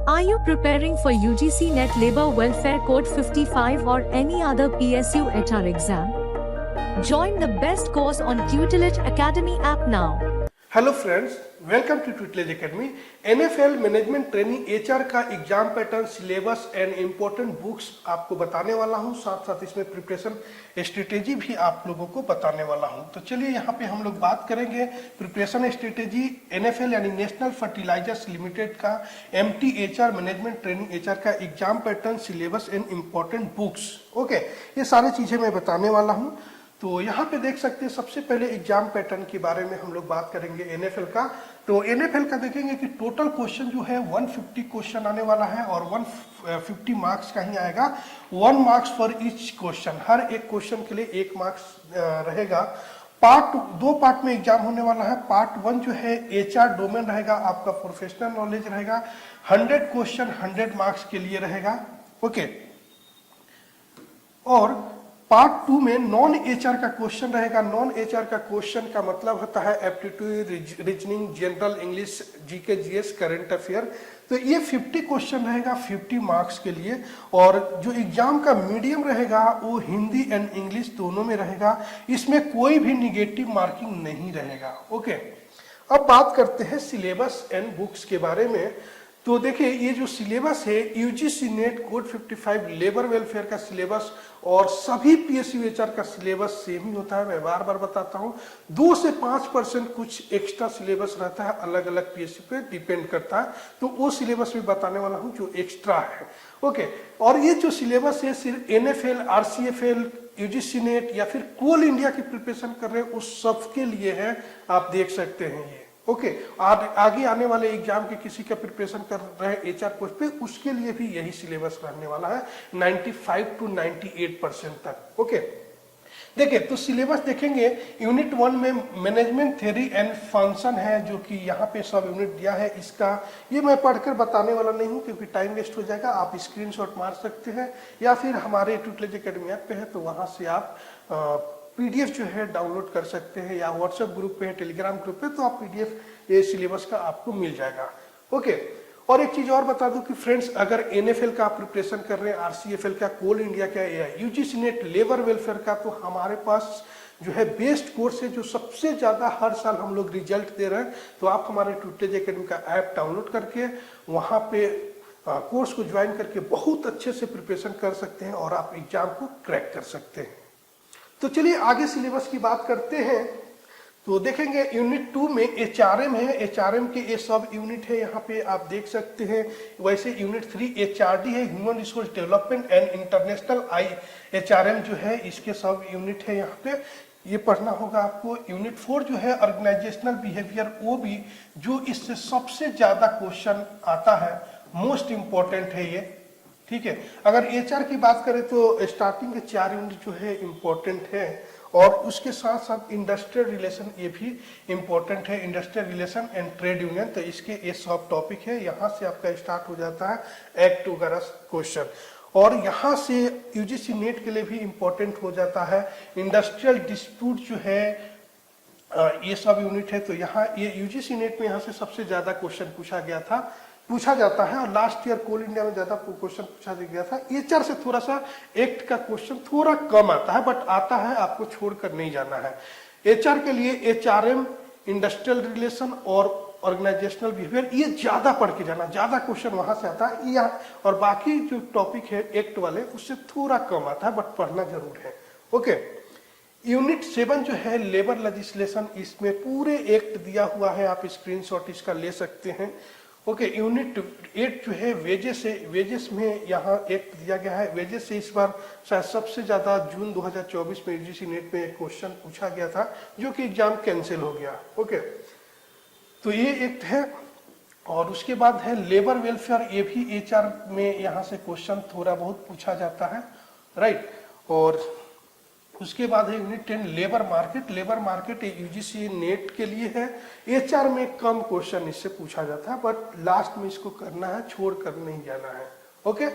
Are you preparing for UGC NET Labor Welfare Code 55 or any other PSU HR exam? Join the best course on Tutelage Academy app now. Hello friends, welcome to Tutelage Academy. NFL management training HR का exam pattern, syllabus and important books आपको बताने वाला हूं, साथ साथ इसमें preparation strategy भी आप लोगों को बताने वाला हूं। तो चलिए यहाँ पे हम लोग बात करेंगे प्रिपरेशन स्ट्रेटेजी NFL यानी नेशनल फर्टिलाइजर्स लिमिटेड का MT HR management training HR का exam pattern, syllabus and important books. Okay, ये सारी चीजें मैं बताने वाला हूँ। तो यहाँ पे देख सकते हैं, सबसे पहले एग्जाम पैटर्न के बारे में हम लोग बात करेंगे NFL का। तो NFL का देखेंगे कि टोटल क्वेश्चन जो है 150 क्वेश्चन आने वाला है और 150 मार्क्स का ही आएगा। 1 मार्क्स फॉर ईच क्वेश्चन, हर एक क्वेश्चन के लिए 1 मार्क्स रहेगा। दो पार्ट में एग्जाम होने वाला है। पार्ट 1 जो है HR डोमेन रहेगा, आपका प्रोफेशनल नॉलेज रहेगा। 100 क्वेश्चन 100 मार्क्स के लिए रहेगा। ओके, और पार्ट 2 में नॉन HR का क्वेश्चन रहेगा। नॉन HR का क्वेश्चन का मतलब होता है aptitude, reasoning, general English, GK GS, current affair. तो ये 50 क्वेश्चन रहेगा 50 मार्क्स के लिए। और जो एग्जाम का मीडियम रहेगा वो हिंदी एंड इंग्लिश दोनों में रहेगा। इसमें कोई भी निगेटिव मार्किंग नहीं रहेगा। ओके, अब बात करते हैं सिलेबस एंड बुक्स के बारे में। तो देखिए, ये जो सिलेबस है UGC net code 55 labour welfare का सिलेबस और सभी PSU HR का सिलेबस सेम ही होता है। मैं बार बार बताता हूँ, 2 से 5% कुछ एक्स्ट्रा सिलेबस रहता है, अलग अलग PSU पे डिपेंड करता है। तो वो सिलेबस भी बताने वाला हूँ जो एक्स्ट्रा है। ओके, और ये जो सिलेबस है सिर्फ NFL, RCFL, UGC नेट या फिर कोल इंडिया की प्रिपरेशन कर रहे हैं उस सब के लिए है। आप देख सकते हैं ये। ओके, आगे आने वाले एग्जाम के किसी का प्रिपरेशन कर रहे हैं HR पोस्ट पे, उसके लिए भी यही सिलेबस रहने वाला है 95 to 98% तक। ओके, देखिए, तो सिलेबस देखेंगे। यूनिट 1 में मैनेजमेंट थ्योरी एंड फंक्शन है, जो कि यहाँ पे सब यूनिट दिया है। इसका ये मैं पढ़कर बताने वाला नहीं हूँ क्योंकि टाइम वेस्ट हो जाएगा। आप स्क्रीनशॉट मार सकते हैं या फिर हमारे ट्यूटलेज एकेडमी ऐप पे है तो वहां से आप PDF जो है डाउनलोड कर सकते हैं, या व्हाट्सएप ग्रुप पे है, टेलीग्राम ग्रुप पे, तो आप PDF ये सिलेबस का आपको मिल जाएगा। ओके, और एक चीज और बता दूं कि फ्रेंड्स, अगर NFL का आप प्रिपरेशन कर रहे हैं, RCFL का, कोल इंडिया का, या UGC नेट लेबर वेलफेयर का, तो हमारे पास जो है बेस्ट कोर्स है, जो सबसे ज्यादा हर साल हम लोग रिजल्ट दे रहे हैं। तो आप हमारे ट्यूटलेज एकेडमी का ऐप डाउनलोड करके वहां पे कोर्स को ज्वाइन करके बहुत अच्छे से प्रिपरेशन कर सकते हैं और आप एग्जाम को क्रैक कर सकते हैं। तो चलिए आगे सिलेबस की बात करते हैं। तो देखेंगे यूनिट 2 में HRM है। HRM के ये सब यूनिट है, यहाँ पे आप देख सकते हैं। वैसे यूनिट 3 HRD है, human resource development and international HRM जो है, इसके सब यूनिट है यहाँ पे, ये पढ़ना होगा आपको। यूनिट 4 जो है ऑर्गेनाइजेशनल बिहेवियर, वो भी जो इससे सबसे ज्यादा क्वेश्चन आता है, मोस्ट इंपॉर्टेंट है ये। ठीक है, अगर HR की बात करें तो स्टार्टिंग के 4 यूनिट जो है इम्पोर्टेंट है, और उसके साथ साथ इंडस्ट्रियल रिलेशन ये भी इम्पोर्टेंट है, industrial relation and trade union. तो इसके ये सब टॉपिक है, यहाँ से आपका स्टार्ट हो जाता है एक्ट वगैरह क्वेश्चन, और यहाँ से UGC नेट के लिए भी इम्पोर्टेंट हो जाता है। इंडस्ट्रियल डिस्प्यूट जो है, ये सब यूनिट है। तो यहाँ ये UGC नेट में यहाँ से सबसे ज्यादा क्वेश्चन पूछा जाता है, और लास्ट ईयर कोल इंडिया में ज्यादा क्वेश्चन पूछा गया था। HR से थोड़ा सा एक्ट का क्वेश्चन थोड़ा कम आता है, बट आता है, आपको छोड़कर नहीं जाना है। HR के लिए HRM, इंडस्ट्रियल रिलेशन और ऑर्गेनाइजेशनल बिहेवियर, ये ज्यादा पढ़ के जाना, ज्यादा क्वेश्चन वहां से आता है। या और बाकी जो टॉपिक है एक्ट वाले, उससे थोड़ा कम आता है, बट पढ़ना जरूर है। ओके, यूनिट 7 जो है लेबर लेजिस्लेशन, इसमें पूरे एक्ट दिया हुआ है, आप स्क्रीनशॉट इसका ले सकते हैं। ओके, यूनिट 8 जो है वेजेस में यहाँ एक्ट दिया गया है। वेजेस से इस बार शायद सबसे ज्यादा जून 2024 में UGC नेट में एक क्वेश्चन पूछा गया था, जो कि एग्जाम कैंसिल हो गया। ओके, तो ये एक्ट है। और उसके बाद है लेबर वेलफेयर, ये भी HR में यहाँ से क्वेश्चन थोड़ा बहुत पूछा जाता है, राइट। और उसके बाद है unit 10 labour market. Labour market UGC net के लिए है, HR में कम क्वेश्चन इससे पूछा जाता है, बट लास्ट में इसको करना है, छोड़ कर नहीं जाना है। ओके,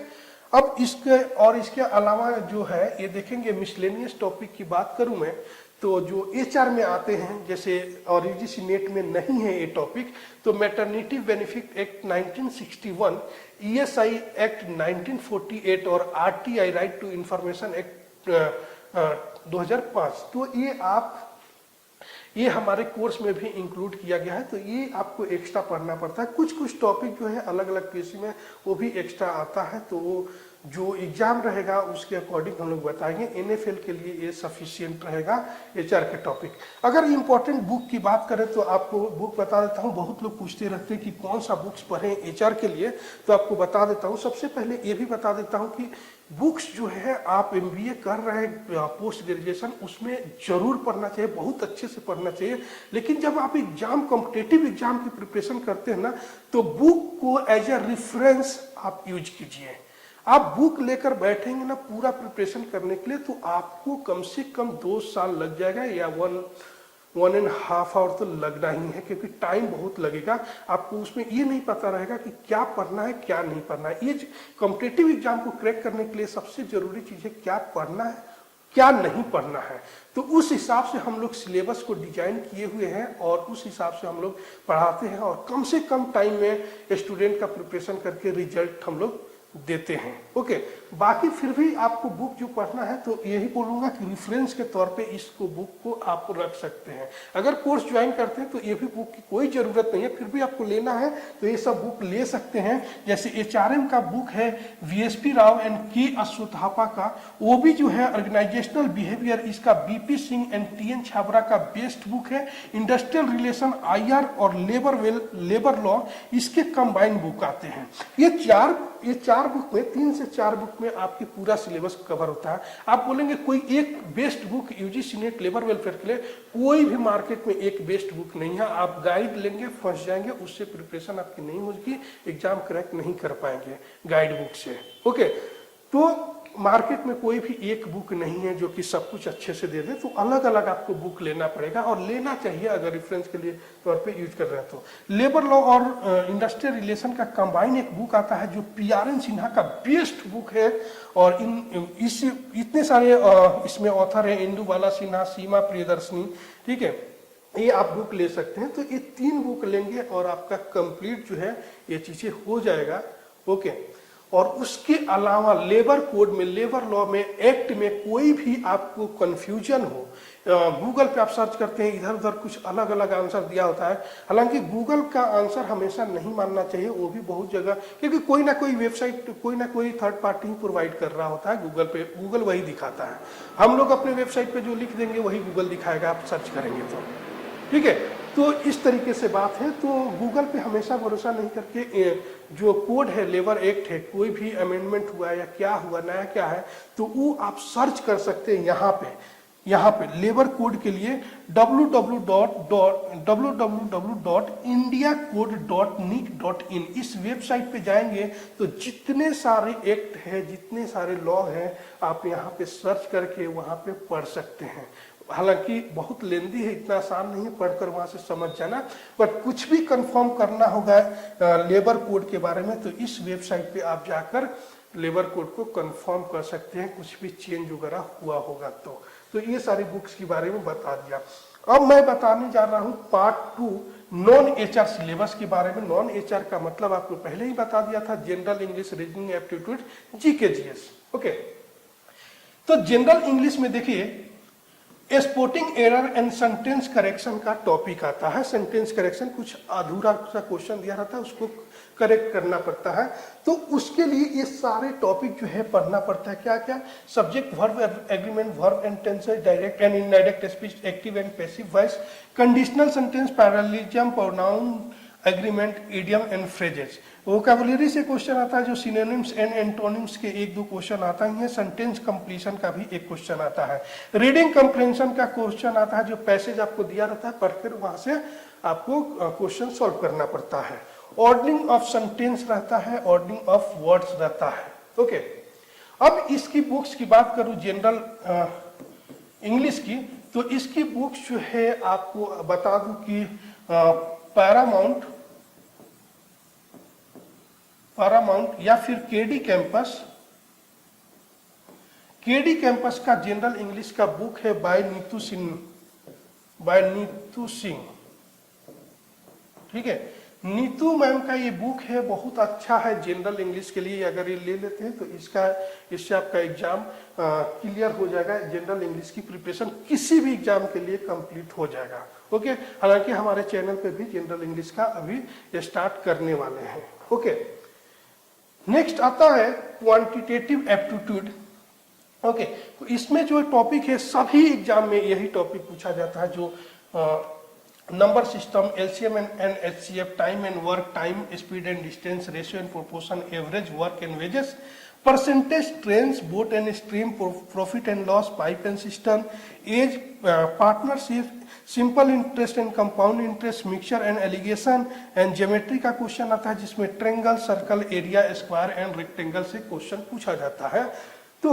अब इसके अलावा जो है ये देखेंगे मिसलेनियस टॉपिक की बात करूं मैं, तो जो एचआर में आते हैं, जैसे और यूजीसी नेट में नहीं है ये टॉपिक, तो maternity benefit act 1961, ESI act 1948 और RTI right to information act 2005, तो ये हमारे कोर्स में भी इंक्लूड किया गया है। तो ये आपको एक्स्ट्रा पढ़ना पड़ता है। कुछ कुछ टॉपिक जो है अलग अलग पीएससी में वो भी एक्स्ट्रा आता है, तो वो जो एग्जाम रहेगा उसके अकॉर्डिंग हम लोग बताएंगे। एनएफएल के लिए ये सफिशिएंट रहेगा एचआर के टॉपिक। अगर इंपॉर्टेंट बुक की बात करें तो आपको बुक बता देता हूँ। बहुत लोग पूछते रहते हैं कि कौन सा बुक्स पढ़ें एचआर के लिए, तो आपको बता देता हूँ। सबसे पहले ये भी बता देता हूँ कि बुक्स जो है आप एमबीए कर रहे हैं पोस्ट ग्रेजुएशन, उसमें जरूर पढ़ना चाहिए, बहुत अच्छे से पढ़ना चाहिए। लेकिन जब आप एग्जाम कॉम्पिटेटिव एग्जाम की प्रिपरेशन करते हैं ना, तो बुक को एज ए रेफरेंस आप यूज कीजिए। आप बुक लेकर बैठेंगे ना पूरा प्रिपरेशन करने के लिए, तो आपको कम से कम 2 साल लग जाएगा, या 1.5 आवर तो लगना ही है, क्योंकि टाइम बहुत लगेगा। आपको उसमें ये नहीं पता रहेगा कि क्या पढ़ना है क्या नहीं पढ़ना है। ये कॉम्पिटेटिव एग्जाम को क्रैक करने के लिए सबसे जरूरी चीज है क्या पढ़ना है क्या नहीं पढ़ना है। तो उस हिसाब से हम लोग सिलेबस को डिजाइन किए हुए हैं और उस हिसाब से हम लोग पढ़ाते हैं, और कम से कम टाइम में स्टूडेंट का प्रिपरेशन करके रिजल्ट हम लोग देते हैं। ओके, बाकी फिर भी आपको बुक जो पढ़ना है तो यही बोलूंगा कि रेफरेंस के तौर पे इसको बुक को आप रख सकते हैं। अगर कोर्स ज्वाइन करते हैं तो ये भी बुक की कोई जरूरत नहीं है, फिर भी आपको लेना है तो ये सब बुक ले सकते हैं। जैसे एचआरएम का बुक है वीएसपी राव एंड के अश्वत्थापा का, वो भी जो है ऑर्गेनाइजेशनल बिहेवियर, इसका BP Singh and TN Chhabra का बेस्ट बुक है। इंडस्ट्रियल रिलेशन, आईआर और लेबर लॉ, इसके कंबाइंड बुक आते हैं। ये चार बुक में, 3 से 4 बुक में आपकी पूरा सिलेबस कवर होता है। आप बोलेंगे कोई एक best book UGC net labour welfare के लिए, कोई भी मार्केट में एक बेस्ट बुक नहीं है। आप गाइड लेंगे फंस जाएंगे, उससे प्रिपरेशन आपकी नहीं होगी, एग्जाम क्रैक नहीं कर पाएंगे गाइड बुक से। ओके, तो मार्केट में कोई भी एक बुक नहीं है जो कि सब कुछ अच्छे से दे दे, तो अलग अलग आपको बुक लेना पड़ेगा, और लेना चाहिए अगर रेफरेंस के लिए तौर पे यूज कर रहे हैं तो। लेबर लॉ और इंडस्ट्रियल रिलेशन का कंबाइन एक बुक आता है जो पीआरएन सिन्हा का बेस्ट बुक है, और इतने सारे इसमें ऑथर है, इंदुबाला सिन्हा, सीमा प्रियदर्शनी, ठीक है, ये आप बुक ले सकते हैं। तो ये 3 बुक लेंगे और आपका कंप्लीट जो है ये चीजें हो जाएगा। ओके, और उसके अलावा लेबर कोड में, लेबर लॉ में, एक्ट में कोई भी आपको कंफ्यूजन हो, गूगल पे आप सर्च करते हैं, इधर उधर कुछ अलग अलग आंसर दिया होता है। हालांकि गूगल का आंसर हमेशा नहीं मानना चाहिए, वो भी बहुत जगह, क्योंकि कोई ना कोई वेबसाइट, कोई ना कोई थर्ड पार्टी ही प्रोवाइड कर रहा होता है गूगल पे, गूगल वही दिखाता है। हम लोग अपने वेबसाइट पे जो लिख देंगे वही गूगल दिखाएगा, आप सर्च करेंगे तो, ठीक है। तो इस तरीके से बात है। तो गूगल पे हमेशा भरोसा नहीं करके, जो कोड है, लेबर एक्ट है, कोई भी अमेंडमेंट हुआ है या क्या हुआ, नया क्या है, तो वो आप सर्च कर सकते हैं यहाँ पे लेबर कोड के लिए www.indiacode.nic.in, इस वेबसाइट पे जाएंगे तो जितने सारे एक्ट है, जितने सारे लॉ हैं, आप यहाँ पे सर्च करके वहाँ पे पढ़ सकते हैं। हालांकि बहुत लेंदी है, इतना आसान नहीं है पढ़कर वहां से समझ जाना, बट कुछ भी कंफर्म करना होगा लेबर कोड के बारे में तो इस वेबसाइट पे आप जाकर लेबर कोड को कंफर्म कर सकते हैं, कुछ भी चेंज वगैरह हुआ होगा तो ये सारी बुक्स के बारे में बता दिया। अब मैं बताने जा रहा हूँ पार्ट 2 नॉन एचआर सिलेबस के बारे में। नॉन एचआर का मतलब आपको पहले ही बता दिया था, general English, reasoning aptitude, GK GS. Okay, तो जनरल इंग्लिश में देखिए sporting error and sentence correction का टॉपिक आता है। सेंटेंस करेक्शन, कुछ अधूरा सा क्वेश्चन दिया रहता है, उसको करेक्ट करना पड़ता है, तो उसके लिए ये सारे टॉपिक जो है पढ़ना पड़ता है। क्या क्या? Subject, verb, agreement, verb and tenses, direct and indirect speech, active and passive voice, conditional sentence, parallelism, pronoun, agreement, idiom and phrases. Vocabulary से क्वेश्चन आता है, जो सिनोनिम्स एंड एंटोनिम्स के 1-2 क्वेश्चन आता ही है। सेंटेंस कंप्लीशन का भी एक क्वेश्चन आता है। रीडिंग कंप्रेंशन का क्वेश्चन आता है, जो पैसेज आपको दिया रहता है, पढ़कर वहां से आपको क्वेश्चन सॉल्व करना पड़ता है। ऑर्डरिंग ऑफ सेंटेंस रहता है, ऑर्डरिंग ऑफ वर्ड्स रहता है। ओके, अब इसकी बुक्स की बात करूं जनरल इंग्लिश की, तो इसकी बुक्स जो है आपको बता दूं कि पैरामाउंट या फिर केडी कैंपस का जनरल इंग्लिश का बुक है बाय नीतू बाय नीतू सिंह। ठीक है, नीतू मैम का ये बुक है, बहुत अच्छा है जनरल इंग्लिश के लिए। अगर ये ले लेते हैं तो इससे आपका एग्जाम क्लियर हो जाएगा। जनरल इंग्लिश की प्रिपरेशन किसी भी एग्जाम के लिए कंप्लीट हो जाएगा। ओके, हालांकि हमारे चैनल पे भी जनरल इंग्लिश का अभी स्टार्ट करने वाले हैं। ओके, नेक्स्ट आता है क्वांटिटेटिव एप्टीट्यूड। ओके, तो इसमें जो टॉपिक है, सभी एग्जाम में यही टॉपिक पूछा जाता है, जो number system, LCM and HCF, time and work, time, speed and distance, ratio and proportion, average work and wages, percentage, trends, boat and stream, profit and loss, pipe and system, age, partnership, simple interest and compound interest, mixture and alligation and geometry का question आता है, जिसमें triangle, circle, area, square and rectangle से question पूछा जाता है। तो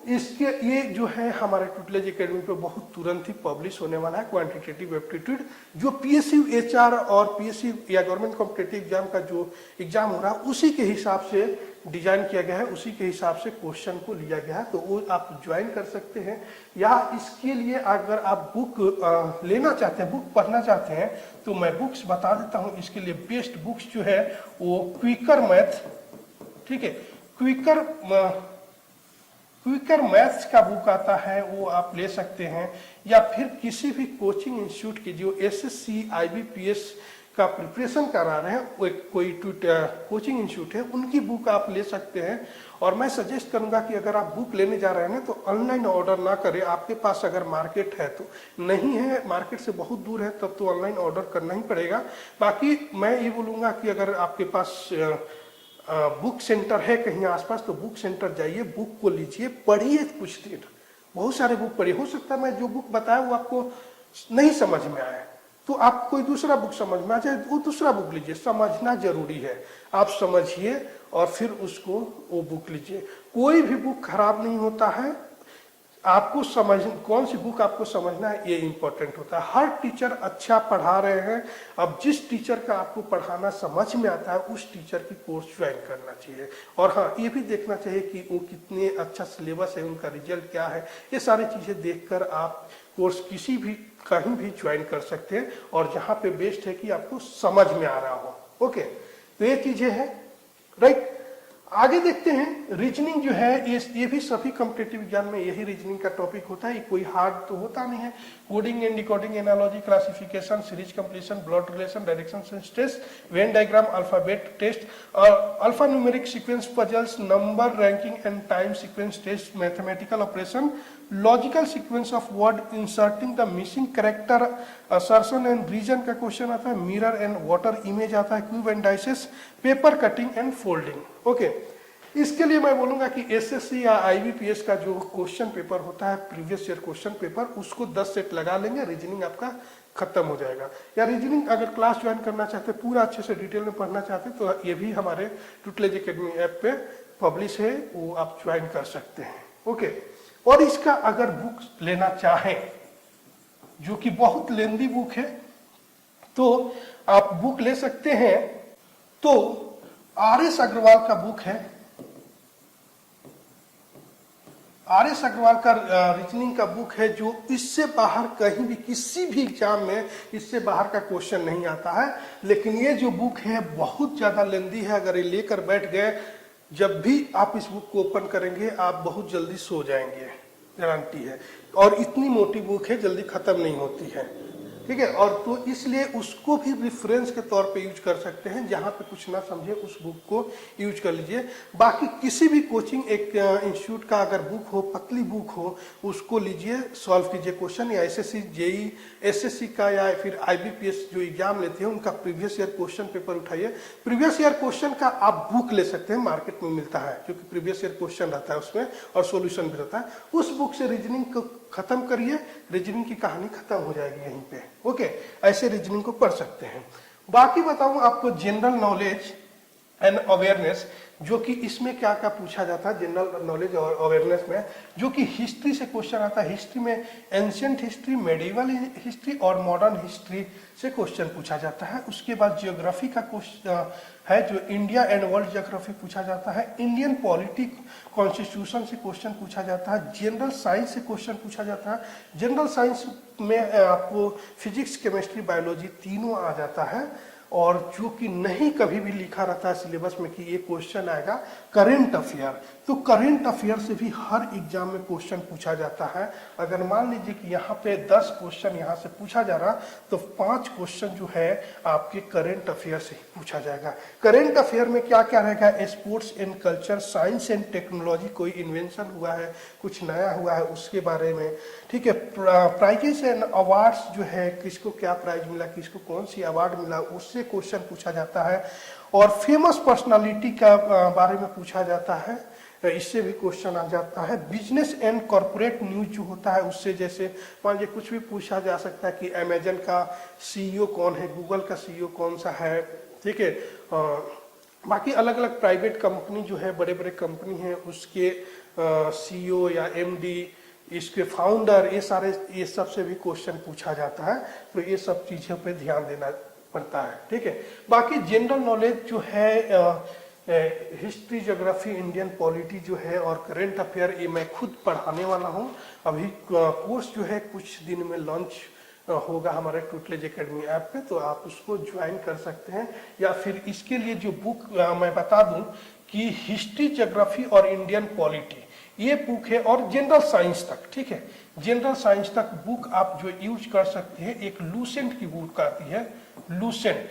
इसके ये जो है हमारे ट्यूटलेज एकेडमी पे बहुत तुरंत ही पब्लिश होने वाला है क्वांटिटेटिव एप्टीट्यूड, जो पीएसयू एचआर और पीएसयू या गवर्नमेंट कॉम्पिटिटिव एग्जाम का जो एग्जाम हो रहा है उसी के हिसाब से डिजाइन किया गया है, उसी के हिसाब से क्वेश्चन को लिया गया है। तो वो आप ज्वाइन कर सकते हैं, या इसके लिए अगर आप बुक लेना चाहते हैं, बुक पढ़ना चाहते हैं, तो मैं बुक्स बता देता हूँ। इसके लिए बेस्ट बुक्स जो है वो क्विकर मैथ, ठीक है, क्विकर मैथ्स का बुक आता है, वो आप ले सकते हैं, या फिर किसी भी कोचिंग इंस्टीट्यूट की जो एसएससी आईबीपीएस का प्रिपरेशन करा रहे हैं, वो कोई कोचिंग इंस्टीट्यूट है, उनकी बुक आप ले सकते हैं। और मैं सजेस्ट करूंगा कि अगर आप बुक लेने जा रहे हैं ना, तो ऑनलाइन ऑर्डर ना करें। आपके पास अगर मार्केट है, तो नहीं है, मार्केट से बहुत दूर है, तब तो ऑनलाइन ऑर्डर करना ही पड़ेगा। बाकी मैं ये बोलूँगा कि अगर आपके पास बुक सेंटर है कहीं आसपास, तो बुक सेंटर जाइए, बुक को लीजिए, पढ़िए कुछ दिन, बहुत सारे बुक पढ़िए। हो सकता है मैं जो बुक बताया वो आपको नहीं समझ में आए, तो आप कोई दूसरा बुक समझ में आ जाए, वो दूसरा बुक लीजिए। समझना जरूरी है, आप समझिए और फिर उसको वो बुक लीजिए। कोई भी बुक खराब नहीं होता है, आपको समझ कौन सी बुक आपको समझना है ये इंपॉर्टेंट होता है। हर टीचर अच्छा पढ़ा रहे हैं, अब जिस टीचर का आपको पढ़ाना समझ में आता है उस टीचर की कोर्स ज्वाइन करना चाहिए। और हाँ, ये भी देखना चाहिए कि वो कितने अच्छा सिलेबस है, उनका रिजल्ट क्या है, ये सारी चीजें देखकर आप कोर्स किसी भी कहीं भी ज्वाइन कर सकते हैं, और जहाँ पे बेस्ट है कि आपको समझ में आ रहा हो। ओके, तो ये चीजें हैं, राइट। आगे देखते हैं, रीजनिंग जो है ये भी सभी कॉम्पिटिटिव एग्जाम में यही रीजनिंग का टॉपिक होता है, कोई हार्ड तो होता नहीं है। Coding and decoding, analogy, classification, series completion, blood relation, direction sense test, Venn diagram, alphabet test, और alpha numeric sequence puzzles, number ranking and time sequence test, mathematical operation, logical sequence of word, inserting the missing character, assertion and reason का question आता है, mirror and water image आता है, cube and dices, paper cutting and folding. Okay, इसके लिए मैं बोलूंगा कि एसएससी या आईबीपीएस का जो क्वेश्चन पेपर होता है, प्रीवियस ईयर क्वेश्चन पेपर, उसको 10 सेट लगा लेंगे, रीजनिंग आपका खत्म हो जाएगा। या रीजनिंग अगर क्लास ज्वाइन करना चाहते हैं, पूरा अच्छे से डिटेल में पढ़ना चाहते हैं, तो ये भी हमारे ट्यूटलेज एकेडमी ऐप पे पब्लिश है, वो आप ज्वाइन कर सकते हैं। ओके, और इसका अगर बुक लेना चाहें, जो कि बहुत लेंदी बुक है, तो आप बुक ले सकते हैं। तो आर.एस. अग्रवाल का बुक है, आर.एस. अग्रवाल का रीजनिंग का बुक है, जो इससे बाहर कहीं भी किसी भी एग्जाम में इससे बाहर का क्वेश्चन नहीं आता है। लेकिन ये जो बुक है बहुत ज्यादा लेंदी है, अगर ये लेकर बैठ गए, जब भी आप इस बुक को ओपन करेंगे आप बहुत जल्दी सो जाएंगे, गारंटी है। और इतनी मोटी बुक है, जल्दी खत्म नहीं होती है, ठीक है। और तो इसलिए उसको भी रेफरेंस के तौर पे यूज कर सकते हैं, जहां पे कुछ ना समझे उस बुक को यूज कर लीजिए। बाकी किसी भी कोचिंग एक इंस्टीट्यूट का अगर बुक हो, पतली बुक हो, उसको लीजिए, सॉल्व कीजिए क्वेश्चन, या एसएससी जेई एसएससी का या फिर आईबीपीएस जो एग्जाम लेते हैं उनका प्रीवियस ईयर क्वेश्चन पेपर उठाइए। प्रीवियस ईयर क्वेश्चन का आप बुक ले सकते हैं, मार्केट में मिलता है, क्योंकि प्रीवियस ईयर क्वेश्चन रहता है उसमें और सोल्यूशन भी रहता है। उस बुक से रीजनिंग को खत्म करिए, रीजनिंग की कहानी खत्म हो जाएगी यहीं पे। ओके, ऐसे रीजनिंग को पढ़ सकते हैं। बाकी बताऊं आपको जनरल नॉलेज एंड अवेयरनेस, जो कि इसमें क्या क्या पूछा जाता है जनरल नॉलेज और अवेयरनेस में, जो कि हिस्ट्री से क्वेश्चन आता है। हिस्ट्री में एंशियंट हिस्ट्री, मेडिवल हिस्ट्री और मॉडर्न हिस्ट्री से क्वेश्चन पूछा जाता है। उसके बाद जियोग्राफी का क्वेश्चन है जो इंडिया एंड वर्ल्ड जियोग्राफी पूछा जाता है। इंडियन पॉलिटी कॉन्स्टिट्यूशन से क्वेश्चन पूछा जाता है। जनरल साइंस से क्वेश्चन पूछा जाता है। जनरल साइंस में आपको फिजिक्स, केमिस्ट्री, बायोलॉजी तीनों आ जाता है। और जो कि नहीं कभी भी लिखा रहता है सिलेबस में कि ये क्वेश्चन आएगा करंट अफेयर, तो करंट अफेयर से भी हर एग्जाम में क्वेश्चन पूछा जाता है। अगर मान लीजिए कि यहाँ पे 10 क्वेश्चन यहाँ से पूछा जा रहा, तो 5 क्वेश्चन जो है आपके करंट अफेयर से ही पूछा जाएगा। करंट अफेयर में क्या क्या रहेगा, sports and culture, science and technology, कोई इन्वेंशन हुआ है, कुछ नया हुआ है उसके बारे में, ठीक है। प्राइजेस एंड अवार्ड्स जो है, किसको क्या प्राइज मिला, किसको कौन सी अवार्ड मिला, उससे क्वेश्चन पूछा जाता है। और फेमस पर्सनालिटी का बारे में पूछा जाता है, इससे भी क्वेश्चन आ जाता है। बिजनेस एंड कॉर्पोरेट न्यूज जो होता है उससे, जैसे मान लीजिए कुछ भी पूछा जा सकता है कि अमेजन का सीईओ कौन है, गूगल का सीईओ कौन सा है, ठीक है। बाकी अलग अलग प्राइवेट कंपनी जो है, बड़े बड़े कंपनी हैं, उसके सीईओ या एमडी, इसके फाउंडर, ये सब से भी क्वेश्चन पूछा जाता है। तो ये सब चीजों पे ध्यान देना पड़ता है, ठीक है। बाकी जनरल नॉलेज जो है, हिस्ट्री, ज्योग्राफी, इंडियन पॉलिटी जो है और करंट अफेयर, ये मैं खुद पढ़ाने वाला हूँ। अभी कोर्स जो है कुछ दिन में लॉन्च होगा हमारे ट्यूटलेज एकेडमी ऐप पे, तो आप उसको ज्वाइन कर सकते हैं। या फिर इसके लिए जो बुक मैं बता दूं कि हिस्ट्री, ज्योग्राफी और इंडियन पॉलिटी ये बुक है, और जनरल साइंस तक, ठीक है, जनरल साइंस तक बुक आप जो यूज कर सकते हैं। एक लूसेंट की बुक आती है, लूसेंट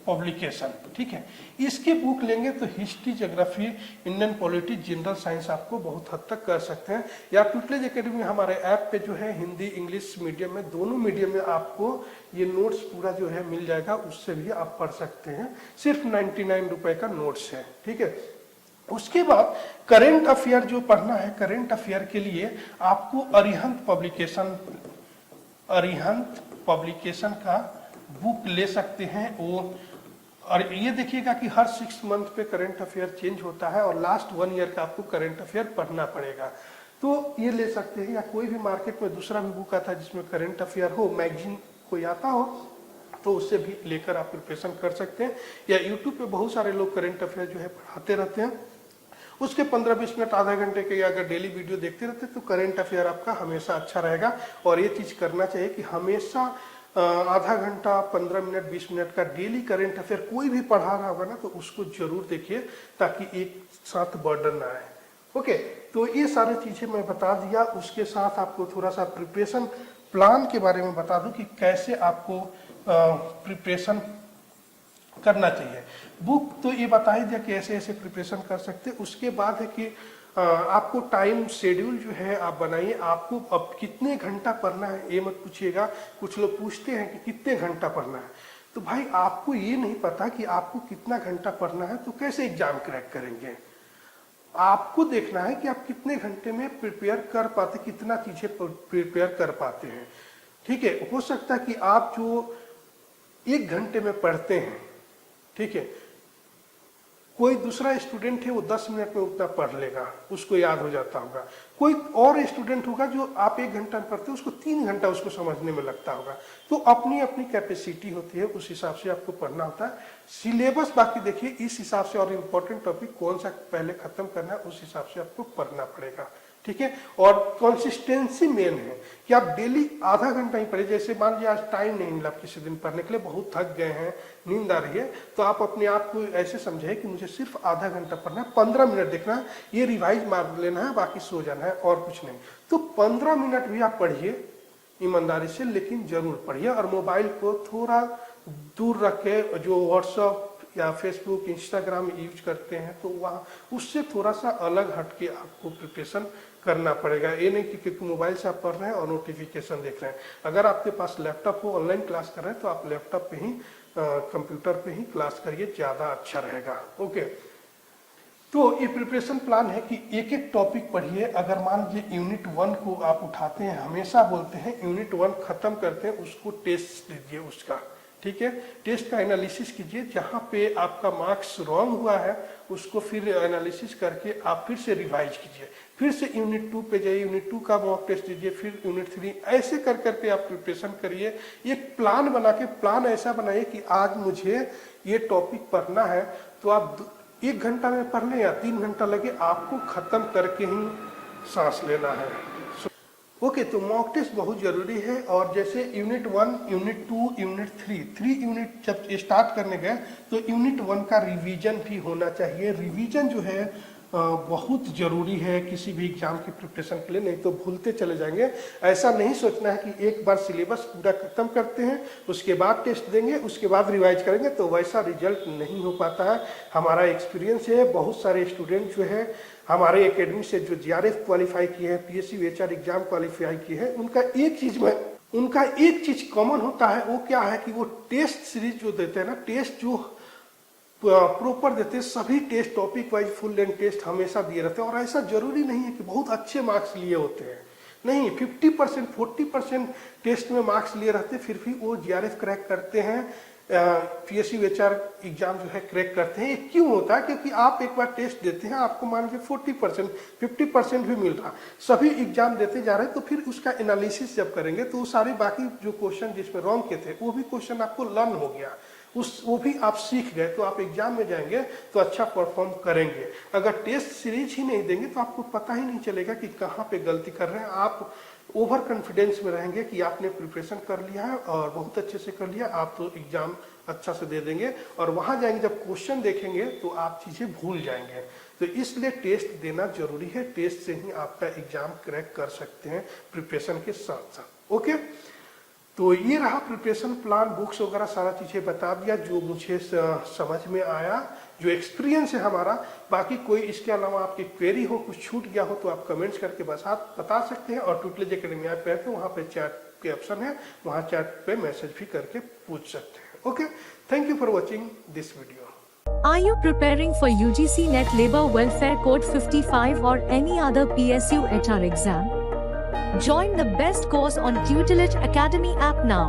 पब्लिकेशन, ठीक है। इसकी बुक लेंगे तो history, geography, Indian polity, general science आपको बहुत हद तक कर सकते हैं। या ट्यूटलेज एकेडमी हमारे ऐप पे जो है हिंदी, इंग्लिश मीडियम में, दोनों मीडियम में आपको ये नोट्स पूरा जो है मिल जाएगा, उससे भी आप पढ़ सकते हैं। सिर्फ 99 रुपए का नोट्स है, ठीक है। उसके बाद करंट अफेयर जो पढ़ना है, करंट अफेयर के लिए आपको अरिहंत पब्लिकेशन का बुक ले सकते हैं। वो, और ये देखिएगा कि हर 6 मंथ पे करंट अफेयर चेंज होता है, और लास्ट 1 ईयर का आपको करंट अफेयर पढ़ना पड़ेगा। तो ये ले सकते हैं, या कोई भी मार्केट में दूसरा भी बुक आता है जिसमें करंट अफेयर हो, मैगजीन कोई आता हो, तो उससे भी लेकर आप प्रिपरेशन कर सकते हैं। या यूट्यूब पे बहुत सारे लोग करंट अफेयर जो है पढ़ाते रहते हैं, उसके 15-20 मिनट, आधा घंटे के अगर डेली वीडियो देखते रहते तो करंट अफेयर आपका हमेशा अच्छा रहेगा। और ये चीज करना चाहिए कि हमेशा आधा घंटा, 15 मिनट, 20 मिनट का डेली करंट अफेयर कोई भी पढ़ा रहा होगा ना, तो उसको जरूर देखिए, ताकि एक साथ बर्डन ना आए। ओके, तो ये सारी चीजें मैं बता दिया। उसके साथ आपको थोड़ा सा प्रिपरेशन प्लान के बारे में बता दूं कि कैसे आपको प्रिपरेशन करना चाहिए। बुक तो ये बता ही दिया कि ऐसे ऐसे प्रिपरेशन कर सकते। उसके बाद है कि आपको टाइम शेड्यूल जो है आप बनाइए। आपको अब कितने घंटा पढ़ना है ये मत पूछिएगा। कुछ लोग पूछते हैं कि कितने घंटा पढ़ना है, तो भाई आपको ये नहीं पता कि आपको कितना घंटा पढ़ना है, तो कैसे एग्जाम क्रैक करेंगे। आपको देखना है कि आप कितने घंटे में प्रिपेयर कर पाते, कितना चीजें प्रिपेयर कर पाते हैं, ठीक है। हो सकता है कि आप जो 1 घंटे में पढ़ते हैं, ठीक है, कोई दूसरा स्टूडेंट है वो 10 मिनट में उतना पढ़ लेगा, उसको याद हो जाता होगा। कोई और स्टूडेंट होगा जो आप 1 घंटा में पढ़ते हैं, उसको 3 घंटा उसको समझने में लगता होगा। तो अपनी अपनी कैपेसिटी होती है, उस हिसाब से आपको पढ़ना होता है। सिलेबस बाकी देखिए इस हिसाब से, और इम्पोर्टेंट टॉपिक कौन सा पहले खत्म करना है उस हिसाब से आपको पढ़ना पड़ेगा, ठीक है। और कंसिस्टेंसी मेन है कि आप डेली आधा घंटा ही पढ़े। जैसे मान लीजिए आज टाइम नहीं मिला किसी दिन पढ़ने के लिए, बहुत थक गए हैं, नींद आ रही है, तो आप अपने आप को ऐसे समझे कि मुझे सिर्फ आधा घंटा पढ़ना है, 15 मिनट देखना है, ये रिवाइज मार लेना है, बाकी सो जाना है और कुछ नहीं। तो 15 मिनट भी आप पढ़िए ईमानदारी से, लेकिन जरूर पढ़िए। और मोबाइल को थोड़ा दूर रख के, जो व्हाट्सअप या फेसबुक, इंस्टाग्राम यूज करते हैं, तो वहाँ उससे थोड़ा सा अलग हटके आपको प्रिपरेशन करना पड़ेगा। ये नहीं कि क्योंकि मोबाइल से आप पढ़ रहे हैं और नोटिफिकेशन देख रहे हैं। अगर आपके पास लैपटॉप हो, ऑनलाइन क्लास कर रहे हैं, तो आप लैपटॉप पे ही, कंप्यूटर पे ही क्लास करिए, ज़्यादा अच्छा रहेगा। ओके, तो ये प्रिपरेशन प्लान है कि एक एक टॉपिक पढ़िए। अगर मान लीजिए यूनिट 1 को आप उठाते हैं, हमेशा बोलते हैं यूनिट 1 खत्म करते हैं, उसको टेस्ट दीजिए उसका, ठीक है। टेस्ट का एनालिसिस कीजिए, जहाँ पे आपका मार्क्स रॉन्ग हुआ है उसको फिर एनालिसिस करके आप फिर से रिवाइज कीजिए, फिर से यूनिट 2 पे जाइए, यूनिट 2 का मॉक टेस्ट दीजिए, फिर यूनिट 3, ऐसे कर करके आप प्रिपरेशन करिए। एक प्लान बना के, प्लान ऐसा बनाइए कि आज मुझे ये टॉपिक पढ़ना है, तो आप 1 घंटा में पढ़ लें या 3 घंटा लगे, आपको खत्म करके ही सांस लेना है। ओके, तो मॉक टेस्ट बहुत जरूरी है। और जैसे यूनिट 1, यूनिट 2, यूनिट 3 यूनिट जब स्टार्ट करने गए तो यूनिट 1 का रिवीजन भी होना चाहिए। रिवीजन जो है बहुत जरूरी है किसी भी एग्जाम की प्रिपरेशन के लिए, नहीं तो भूलते चले जाएंगे। ऐसा नहीं सोचना है कि एक बार सिलेबस पूरा खत्म करते हैं, उसके बाद टेस्ट देंगे, उसके बाद रिवाइज करेंगे, तो वैसा रिजल्ट नहीं हो पाता है। हमारा एक्सपीरियंस है, बहुत सारे स्टूडेंट जो है हमारे एकेडमी से जो जीआरएफ क्वालिफाई किए हैं, पीएसयू एचआर एग्जाम क्वालिफाई किए हैं, उनका एक चीज कॉमन होता है। वो क्या है कि वो टेस्ट सीरीज जो देते हैं ना, टेस्ट जो प्रॉपर देते हैं, सभी test topic wise full length test हमेशा दिए रहते हैं। और ऐसा जरूरी नहीं है कि बहुत अच्छे मार्क्स लिए होते हैं, नहीं, 50% 40% टेस्ट में मार्क्स लिए रहते हैं, फिर भी वो जीआरएफ क्रैक करते हैं, पीएसयू एचआर एग्जाम जो है क्रैक करते हैं। ये क्यों होता है? क्योंकि आप एक बार टेस्ट देते हैं, आपको मान लीजिए 40% 50% भी मिल रहा, सभी एग्जाम देते जा रहे हैं, तो फिर उसका एनालिसिस जब करेंगे तो सारे बाकी जो क्वेश्चन जिसमें रॉन्ग के थे वो भी क्वेश्चन आपको लर्न हो गया, वो भी आप सीख गए, तो आप एग्जाम में जाएंगे तो अच्छा परफॉर्म करेंगे। अगर टेस्ट सीरीज ही नहीं देंगे तो आपको पता ही नहीं चलेगा कि कहाँ पे गलती कर रहे हैं। आप ओवर कॉन्फिडेंस में रहेंगे कि आपने प्रिपरेशन कर लिया है और बहुत अच्छे से कर लिया, आप तो एग्जाम अच्छा से दे देंगे, और वहां जाएंगे जब क्वेश्चन देखेंगे तो आप चीजें भूल जाएंगे। तो इसलिए टेस्ट देना जरूरी है, टेस्ट से ही आपका एग्जाम क्रैक कर सकते हैं प्रिपरेशन के साथ साथ। ओके, तो ये रहा प्रिपरेशन प्लान, बुक्स वगैरह सारा चीजें बता दिया जो मुझे समझ में आया, जो एक्सपीरियंस है हमारा। बाकी कोई इसके अलावा आपकी क्वेरी हो, कुछ छूट गया हो, तो आप कमेंट्स करके बस आप बता सकते हैं। और ट्यूटलेज एकेडमी ऐप पे है तो वहाँ पे चैट के ऑप्शन है, वहाँ चैट पे मैसेज भी करके पूछ सकते हैं। Okay, thank you for watching this video. Are you preparing for UGC Net Labor Welfare Code 55 or any other PSU HR exam? Join the best course on Tutelage Academy app now.